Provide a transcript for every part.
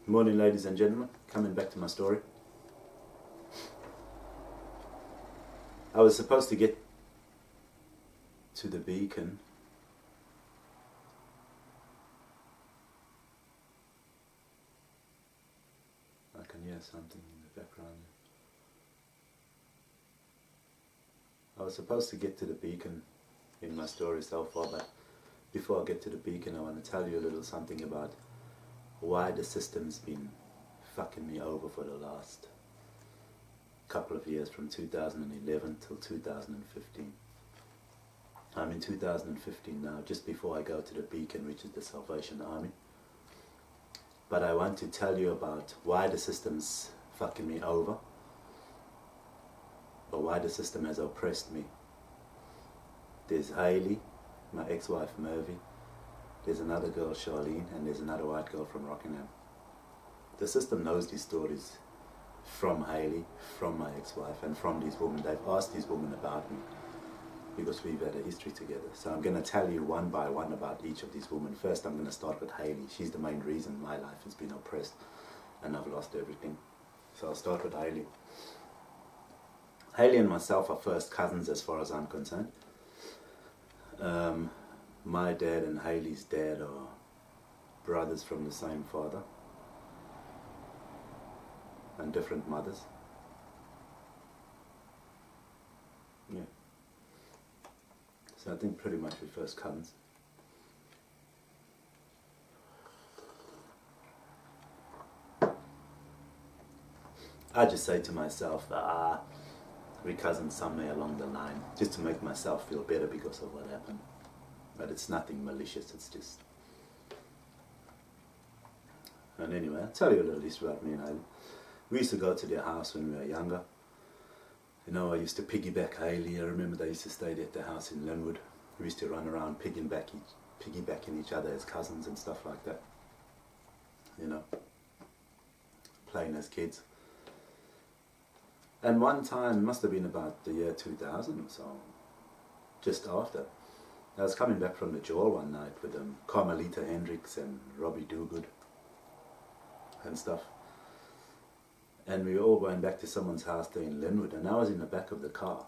Morning, ladies and gentlemen. Coming back to my story. I was supposed to get to the beacon I can hear something in the background. I was supposed to get to the beacon in my story so far, but before I get to the beacon I want to tell you a little something about why the system's been fucking me over for the last couple of years, from 2011 till 2015. I'm in 2015 now, just before I go to the beacon, which is the Salvation Army. But I want to tell you about why the system's fucking me over, or why the system has oppressed me. There's Hayley, my ex-wife Mervy, there's another girl, Charlene, and there's another white girl from Rockingham. The system knows these stories from Hayley, from my ex-wife, and from these women. They've asked these women about me because we've had a history together. So I'm going to tell you one by one about each of these women. First, I'm going to start with Hayley. She's the main reason my life has been oppressed and I've lost everything. So I'll start with Hayley. Hayley and myself are first cousins as far as I'm concerned. My dad and Hayley's dad are brothers from the same father and different mothers. Yeah. So I think pretty much we're first cousins. I just say to myself, we're cousins somewhere along the line, just to make myself feel better because of what happened. But it's nothing malicious, it's just... And anyway, I'll tell you a little history about me and Hayley. We used to go to their house when we were younger. You know, I used to piggyback Hayley. I remember they used to stay at the house in Linwood. We used to run around piggybacking each other as cousins and stuff like that. You know, playing as kids. And one time, must have been about the year 2000 or so, just after, I was coming back from the jail one night with Carmelita Hendricks and Robbie Dogood and stuff. And we were all going back to someone's house there in Linwood, and I was in the back of the car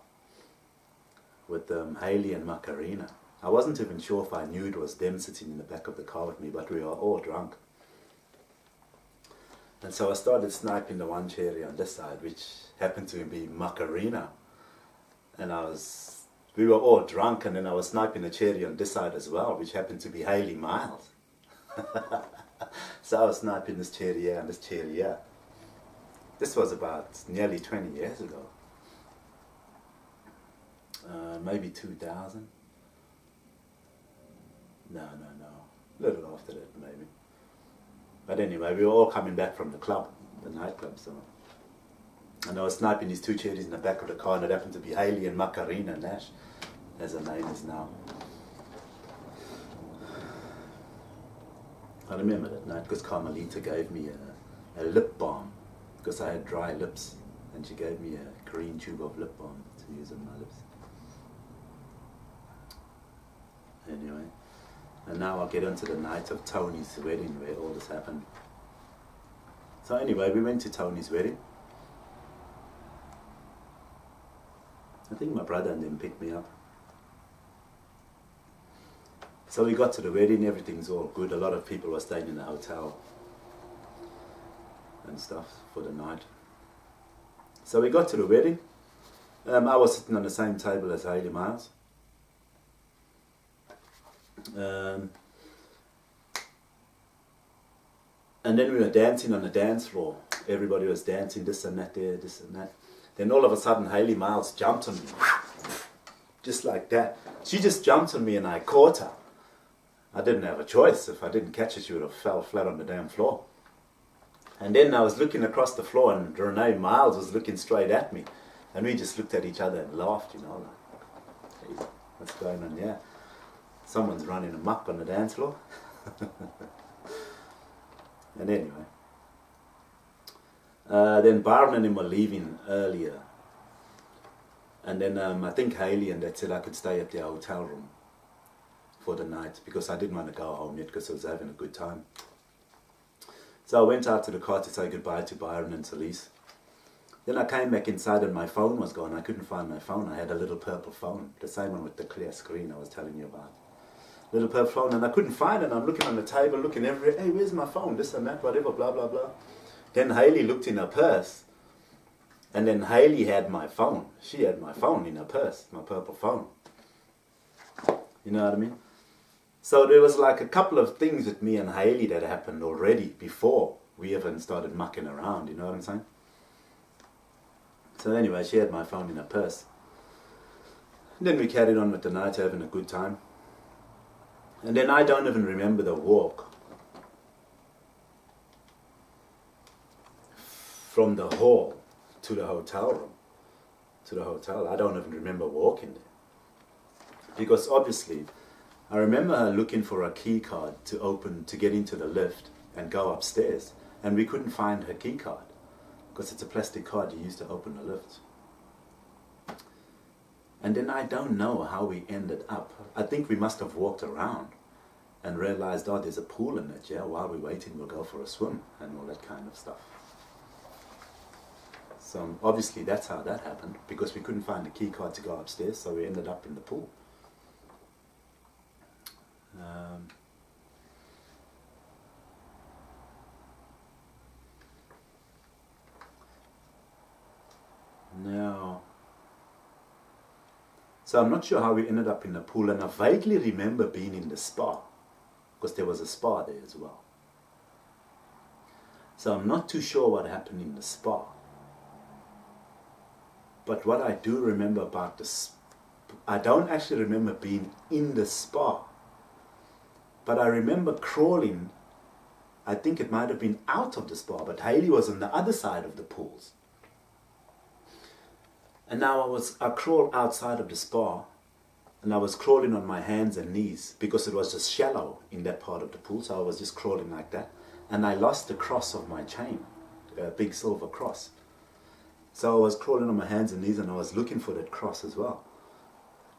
with Hayley and Macarena. I wasn't even sure if I knew it was them sitting in the back of the car with me, but we were all drunk. And so I started sniping the one cherry on this side, which happened to be Macarena. And we were all drunk, and then I was sniping the cherry on this side as well, which happened to be Hayley MYLES. So I was sniping this cherry here and this cherry here. This was about nearly 20 years ago. Maybe 2000. No. A little after that, maybe. But anyway, we were all coming back from the club, the nightclub, so. And I was sniping these two cherries in the back of the car, and it happened to be Hayley and Macarena Nash, as her name is now. I remember that night because Carmelita gave me a lip balm, because I had dry lips, and she gave me a green tube of lip balm to use on my lips. Anyway, and now I'll get into the night of Tony's wedding where all this happened. So anyway, we went to Tony's wedding. I think my brother and them picked me up. So we got to the wedding, everything's all good. A lot of people were staying in the hotel and stuff for the night. So we got to the wedding. I was sitting on the same table as Hayley MYLES. And then we were dancing on the dance floor. Everybody was dancing, this and that there, this and that. Then all of a sudden Hayley MYLES jumped on me. Just like that. She just jumped on me and I caught her. I didn't have a choice. If I didn't catch her, she would have fell flat on the damn floor. And then I was looking across the floor and Renee MYLES was looking straight at me. And we just looked at each other and laughed, you know, like, hey, what's going on here? Someone's running amok on the dance floor. And anyway. Then Byron and him were leaving earlier. And then I think Hayley and that said I could stay at their hotel room for the night because I didn't want to go home yet because I was having a good time. So I went out to the car to say goodbye to Byron and Celise. Then I came back inside and my phone was gone. I couldn't find my phone. I had a little purple phone, the same one with the clear screen I was telling you about. Little purple phone, and I couldn't find it. I'm looking on the table, looking everywhere. Hey, where's my phone? This and that, whatever, blah, blah, blah. Then Hayley looked in her purse, and then Hayley had my phone. She had my phone in her purse, my purple phone. You know what I mean? So there was like a couple of things with me and Hayley that happened already before we even started mucking around, you know what I'm saying? So anyway, she had my phone in her purse. And then we carried on with the night, having a good time. And then I don't even remember the walk from the hall to the hotel room, to the hotel. I don't even remember walking there. Because obviously, I remember her looking for a key card to get into the lift and go upstairs. And we couldn't find her key card because it's a plastic card you use to open the lift. And then I don't know how we ended up. I think we must have walked around and realized, oh, there's a pool in it, yeah, while we're waiting we'll go for a swim and all that kind of stuff. So obviously that's how that happened, because we couldn't find the key card to go upstairs, so we ended up in the pool. Now, so I'm not sure how we ended up in the pool, and I vaguely remember being in the spa, because there was a spa there as well. So I'm not too sure what happened in the spa. But what I do remember about the spa, I don't actually remember being in the spa. But I remember crawling, I think it might have been out of the spa, but Hayley was on the other side of the pools. And now I crawled outside of the spa, and I was crawling on my hands and knees because it was just shallow in that part of the pool, so I was just crawling like that. And I lost the cross of my chain, a big silver cross. So I was crawling on my hands and knees, and I was looking for that cross as well.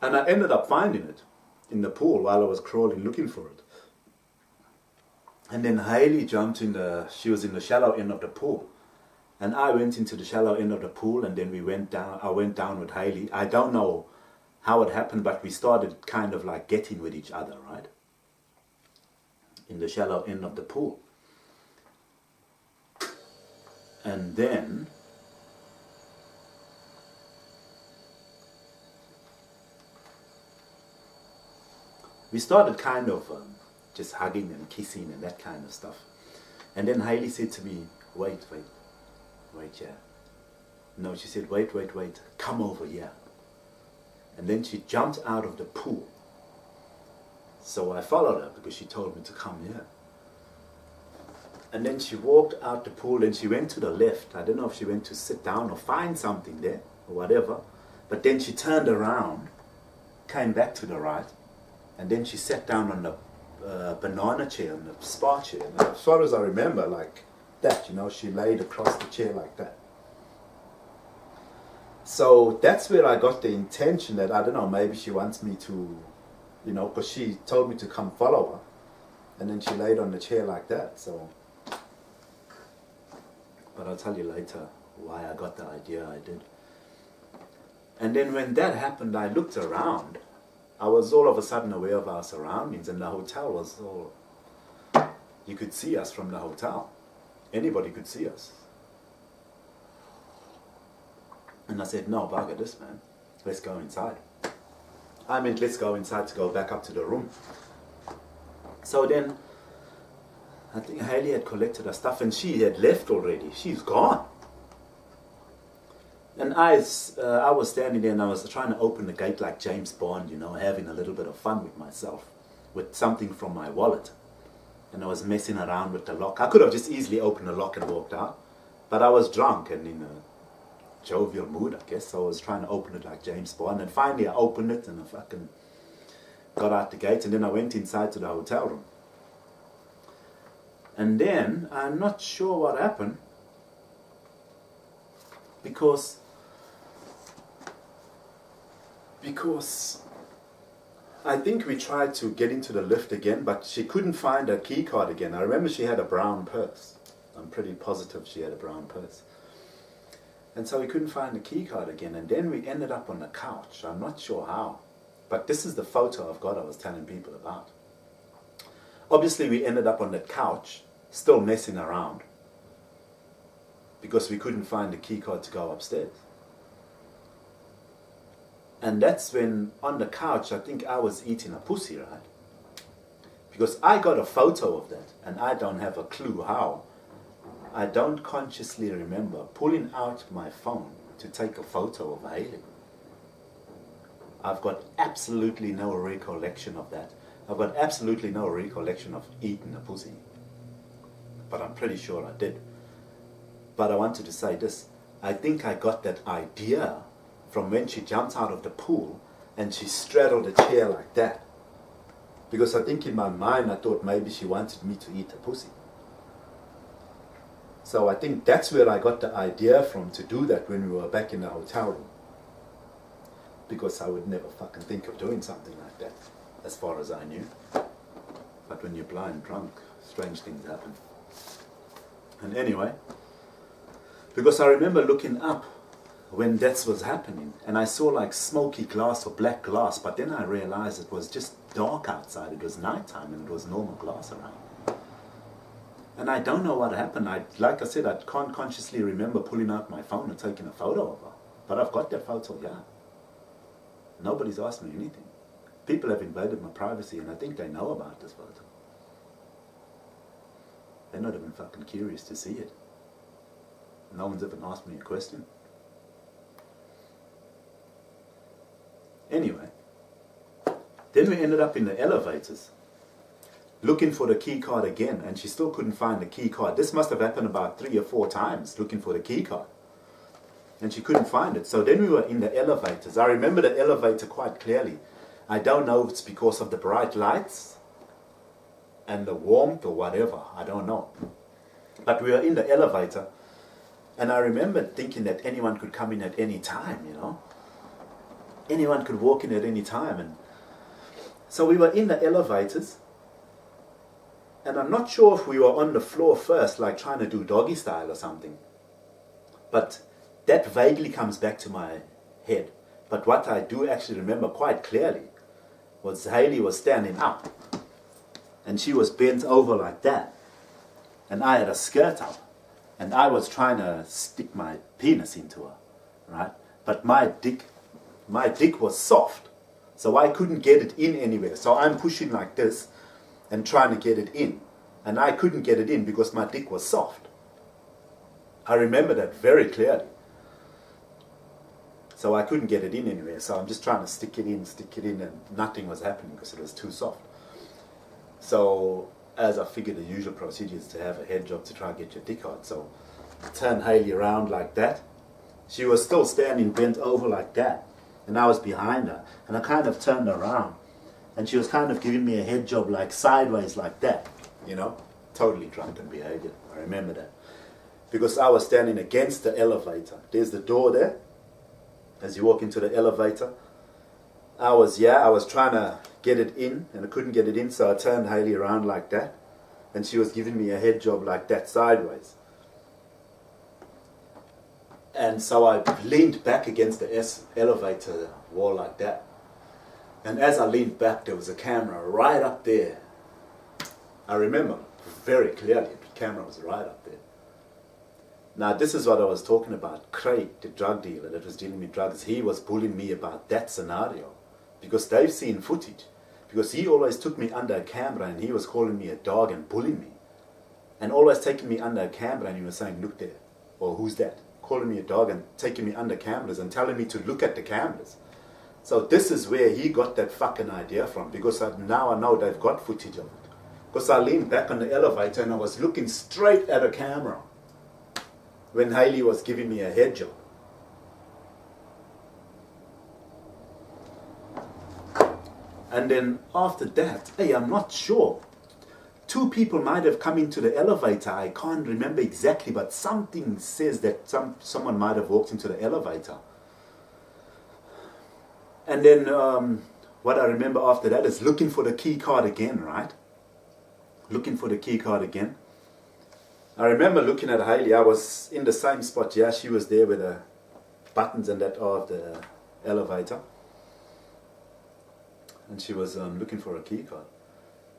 And I ended up finding it in the pool while I was crawling looking for it. And then Hayley she was in the shallow end of the pool. And I went into the shallow end of the pool, and then I went down with Hayley. I don't know how it happened, but we started kind of like getting with each other, right? In the shallow end of the pool. And then we started kind of just hugging and kissing and that kind of stuff. And then Hayley said to me, wait, yeah. No, she said, wait, come over here. And then she jumped out of the pool. So I followed her because she told me to come here. And then she walked out the pool and she went to the left. I don't know if she went to sit down or find something there or whatever. But then she turned around, came back to the right, and then she sat down on the banana chair, on the spa chair. And as far as I remember, like that, you know, she laid across the chair like that. So that's where I got the intention that, I don't know, maybe she wants me to, you know, because she told me to come follow her. And then she laid on the chair like that, so. But I'll tell you later why I got the idea I did. And then when that happened, I looked around. I was all of a sudden aware of our surroundings, and the hotel was all, you could see us from the hotel. Anybody could see us. And I said, no, bugger this, man. Let's go inside. I meant, let's go inside to go back up to the room. So then, I think Hayley had collected her stuff, and she had left already. She's gone. And I was standing there, and I was trying to open the gate like James Bond, you know, having a little bit of fun with myself, with something from my wallet. And I was messing around with the lock. I could have just easily opened the lock and walked out, but I was drunk and in a jovial mood, I guess, so I was trying to open it like James Bond. And finally I opened it, and I fucking got out the gate, and then I went inside to the hotel room. And then, I'm not sure what happened, because I think we tried to get into the lift again, but she couldn't find her key card again. I remember she had a brown purse. I'm pretty positive she had a brown purse. And so we couldn't find the key card again, and then we ended up on the couch. I'm not sure how, but this is the photo I've got I was telling people about. Obviously we ended up on the couch, still messing around, because we couldn't find the key card to go upstairs. And that's when, on the couch, I think I was eating a pussy, right? Because I got a photo of that, and I don't have a clue how. I don't consciously remember pulling out my phone to take a photo of HAYLEY. I've got absolutely no recollection of that. I've got absolutely no recollection of eating a pussy. But I'm pretty sure I did. But I wanted to say this. I think I got that idea from when she jumped out of the pool and she straddled a chair like that. Because I think in my mind I thought maybe she wanted me to eat a pussy. So I think that's where I got the idea from to do that when we were back in the hotel room. Because I would never fucking think of doing something like that, as far as I knew. But when you're blind drunk, strange things happen. And anyway, because I remember looking up when that was happening, and I saw like smoky glass or black glass, but then I realized it was just dark outside. It was nighttime and it was normal glass around. And I don't know what happened. Like I said, I can't consciously remember pulling out my phone and taking a photo of her. But I've got that photo, yeah. Nobody's asked me anything. People have invaded my privacy and I think they know about this photo. They're not even fucking curious to see it. No one's even asked me a question. Anyway, then we ended up in the elevators, looking for the key card again, and she still couldn't find the key card. This must have happened about 3 or 4 times, looking for the key card. And she couldn't find it. So then we were in the elevators. I remember the elevator quite clearly. I don't know if it's because of the bright lights and the warmth or whatever. I don't know. But we were in the elevator, and I remember thinking that anyone could come in at any time, you know. Anyone could walk in at any time. And so we were in the elevators, and I'm not sure if we were on the floor first, like trying to do doggy style or something. But that vaguely comes back to my head. But what I do actually remember quite clearly was HAYLEY was standing up. And she was bent over like that. And I had a skirt up. And I was trying to stick my penis into her. Right? But my dick was soft. So I couldn't get it in anywhere. So I'm pushing like this and trying to get it in. And I couldn't get it in because my dick was soft. I remember that very clearly. So I couldn't get it in anywhere. So I'm just trying to stick it in, and nothing was happening because it was too soft. So as I figured, the usual procedure is to have a head job to try and get your dick out. So I turned HAYLEY around like that. She was still standing bent over like that. And I was behind her. And I kind of turned around. And she was kind of giving me a head job like sideways like that, you know, totally drunken behavior. I remember that. Because I was standing against the elevator. There's the door there. As you walk into the elevator. I was trying to get it in and I couldn't get it in. So I turned HAYLEY around like that. And she was giving me a head job like that sideways. And so I leaned back against the elevator wall like that. And as I leaned back, there was a camera right up there. I remember very clearly, the camera was right up there. Now, this is what I was talking about. Craig, the drug dealer that was dealing with drugs, he was bullying me about that scenario. Because they've seen footage. Because he always took me under a camera and he was calling me a dog and bullying me. And always taking me under a camera and he was saying, look there. Or who's that? Calling me a dog and taking me under cameras and telling me to look at the cameras. So this is where he got that fucking idea from, because now I know they've got footage of it. Because I leaned back on the elevator and I was looking straight at a camera when HAYLEY was giving me a head job. And then after that, hey, I'm not sure. 2 people might have come into the elevator. I can't remember exactly, but something says that someone might have walked into the elevator. And then what I remember after that is looking for the key card again, right? Looking for the key card again. I remember looking at Hayley. I was in the same spot. Yeah, she was there with the buttons and that of the elevator. And she was looking for a key card.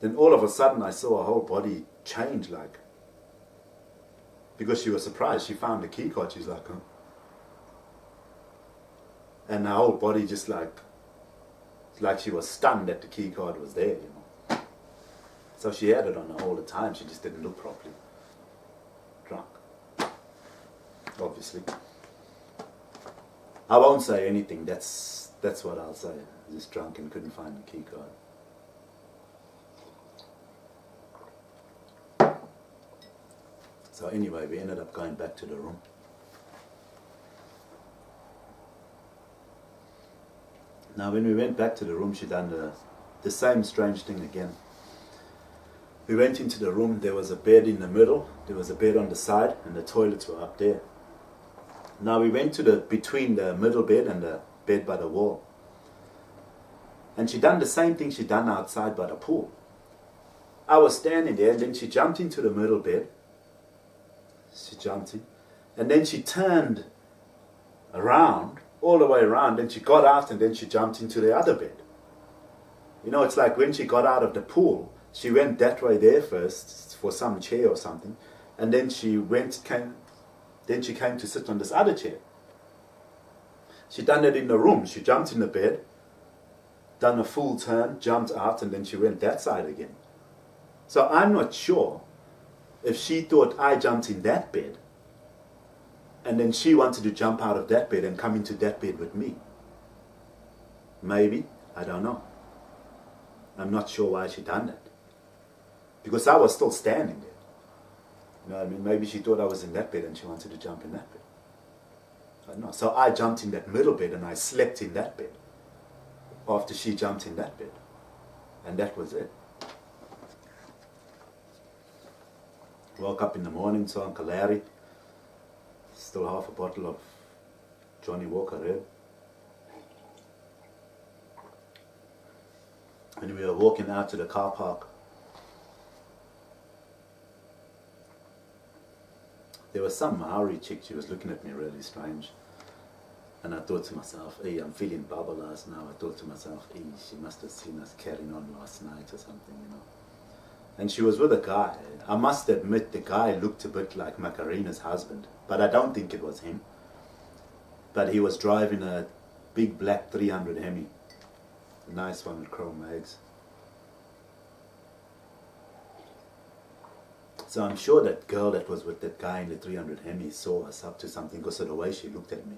Then all of a sudden I saw her whole body change, like, because she was surprised. She found the key card. She's like, huh? And her whole body just like she was stunned that the key card was there, you know. So she had it on her all the time. She just didn't look properly. Drunk, obviously. I won't say anything. That's what I'll say. Just drunk and couldn't find the key card. So anyway, we ended up going back to the room. Now when we went back to the room, she done the same strange thing again. We went into the room. There was a bed in the middle, there was a bed on the side, and the toilets were up there. Now we went to between the middle bed and the bed by the wall. And she done the same thing she done outside by the pool. I was standing there, and then she jumped into the middle bed. She jumped in, and then she turned around, all the way around, and she got out, and then she jumped into the other bed. You know, it's like when she got out of the pool, she went that way there first for some chair or something, and then she came to sit on this other chair. She done it in the room. She jumped in the bed, done a full turn, jumped out, and then she went that side again. So I'm not sure if she thought I jumped in that bed, and then she wanted to jump out of that bed and come into that bed with me. Maybe, I don't know. I'm not sure why she done that. Because I was still standing there. You know what I mean? Maybe she thought I was in that bed and she wanted to jump in that bed. I don't know. So I jumped in that middle bed and I slept in that bed after she jumped in that bed. And that was it. Woke up in the morning, saw Uncle Larry. Still half a bottle of Johnny Walker Red. And we were walking out to the car park. There was some Maori chick. She was looking at me really strange. And I thought to myself, hey, I'm feeling bubblers now. I thought to myself, hey, she must have seen us carrying on last night or something, you know. And she was with a guy. I must admit, the guy looked a bit like Macarena's husband, but I don't think it was him. But he was driving a big black 300 Hemi. A nice one with chrome legs. So I'm sure that girl that was with that guy in the 300 Hemi saw us up to something because of the way she looked at me.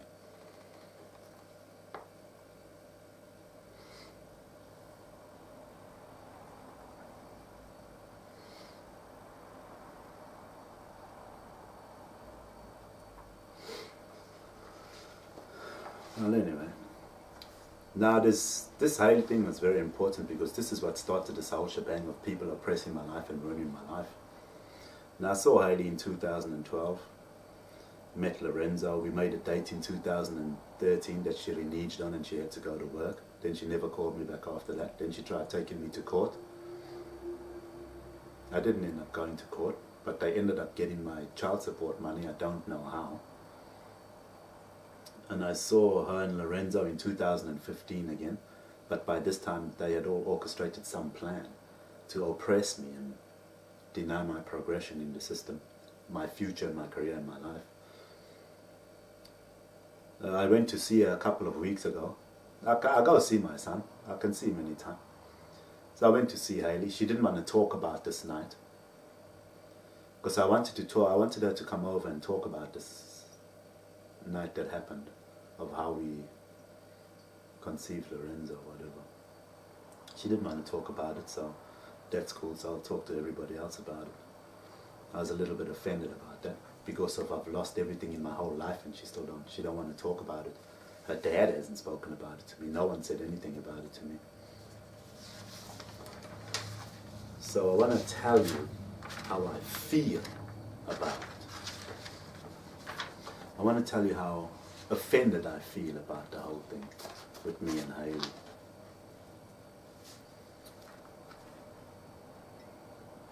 Well, anyway, now this Hayley thing was very important because this is what started this whole shebang of people oppressing my life and ruining my life. Now I saw Hayley in 2012, met Lorenzo. We made a date in 2013 that she reneged on and she had to go to work. Then she never called me back after that. Then she tried taking me to court. I didn't end up going to court, but they ended up getting my child support money. I don't know how. And I saw her and Lorenzo in 2015 again, but by this time they had all orchestrated some plan to oppress me and deny my progression in the system, my future, my career, and my life. I went to see her a couple of weeks ago. I go see my son. I can see him anytime. So I went to see Hayley. She didn't want to talk about this night because I wanted to talk. I wanted her to come over and talk about this night that happened, of how we conceived Lorenzo or whatever. She didn't want to talk about it, so that's cool. So I'll talk to everybody else about it. I was a little bit offended about that because I've lost everything in my whole life, and she don't want to talk about it. Her dad hasn't spoken about it to me. No one said anything about it to me. So I want to tell you how I feel about it. I want to tell you how offended I feel about the whole thing with me and Hayley.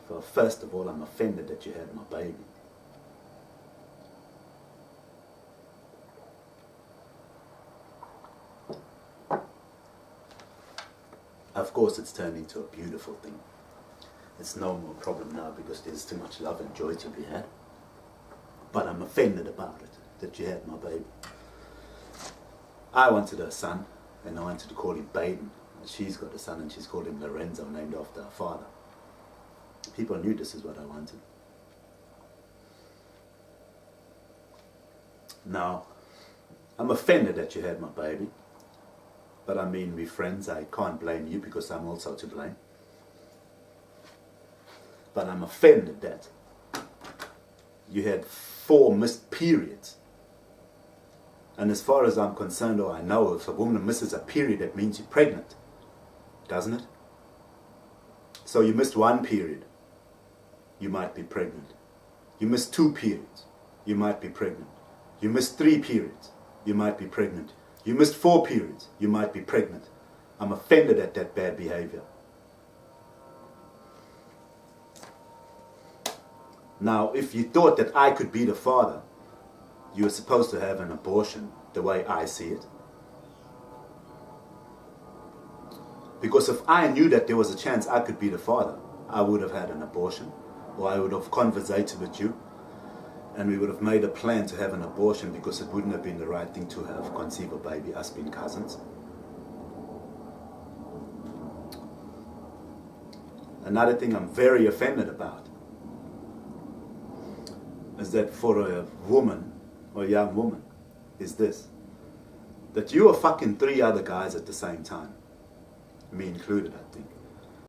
Well, first of all, I'm offended that you had my baby. Of course, it's turned into a beautiful thing. It's no more problem now because there's too much love and joy to be had. But I'm offended about it, that you had my baby. I wanted a son, and I wanted to call him Baden. She's got a son, and she's called him Lorenzo, named after her father. People knew this is what I wanted. Now, I'm offended that you had my baby. But I mean, we're friends. I can't blame you because I'm also to blame. But I'm offended that you had 4 missed periods. And as far as I'm concerned, or I know, if a woman misses a period, that means you're pregnant. Doesn't it? So you missed 1 period, you might be pregnant. You missed 2 periods, you might be pregnant. You missed 3 periods, you might be pregnant. You missed 4 periods, you might be pregnant. I'm offended at that bad behavior. Now, if you thought that I could be the father, you were supposed to have an abortion the way I see it. Because if I knew that there was a chance I could be the father, I would have had an abortion, or I would have conversated with you, and we would have made a plan to have an abortion, because it wouldn't have been the right thing to have conceived a baby, us being cousins. Another thing I'm very offended about is that for a woman, or a young woman, is this: that you are fucking 3 other guys at the same time. Me included, I think.